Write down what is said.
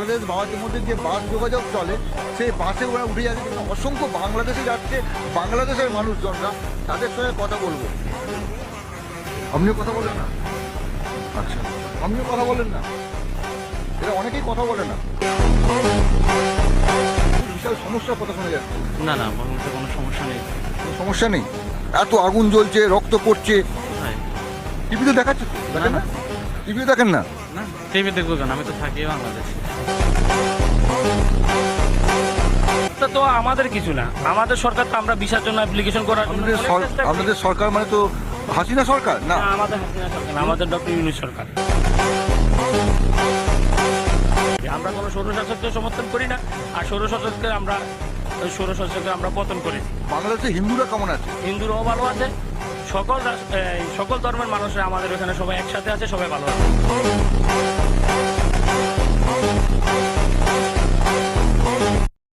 বাংলাদেশ ভারতের মধ্যে যে বাস যোগাযোগ চলে সেই বাসে ওরা উঠে যাচ্ছে, কিন্তু অসংখ্য বাংলাদেশে যাচ্ছে বাংলাদেশের মানুষজনরা, তাদের সঙ্গে কথা বলবো। আপনিও কথা বলেন না? আচ্ছা, আপনিও কথা বলেন না? এরা অনেকেই কথা বলে না। বিশাল সমস্যার কথা শোনা যাচ্ছে। না না, আমার মধ্যে কোনো সমস্যা নেই। কোনো সমস্যা নেই? এত আগুন জ্বলছে, রক্ত পড়ছে, কোথায়? টিভিতে দেখাচ্ছে তো? দেখেন না? টিভিতে দেখেন না? না, টিভি দেখবো কেন? আমি তো থাকি বাংলাদেশে। এটা তো আমাদের কিছু না, আমাদের সরকার তো আমরা ভিসার জন্য অ্যাপ্লিকেশন করার জন্য আপনাদের সরকার মানে তো হাসিনা সরকার না? না, আমাদের হাসিনা সরকার না, আমাদের ডক্টর ইউনূস সরকার। আমরা কোনো স্বৈরশাসককে সমর্থন করি না, আর স্বৈরশাসককে আমরা পতন করি। বাংলাদেশে হিন্দুরা কেমন আছে? হিন্দুরাও ভালো আছে, সকল ধর্মের মানুষরা আমাদের এখানে সবাই একসাথে আছে, সবাই ভালো আছে।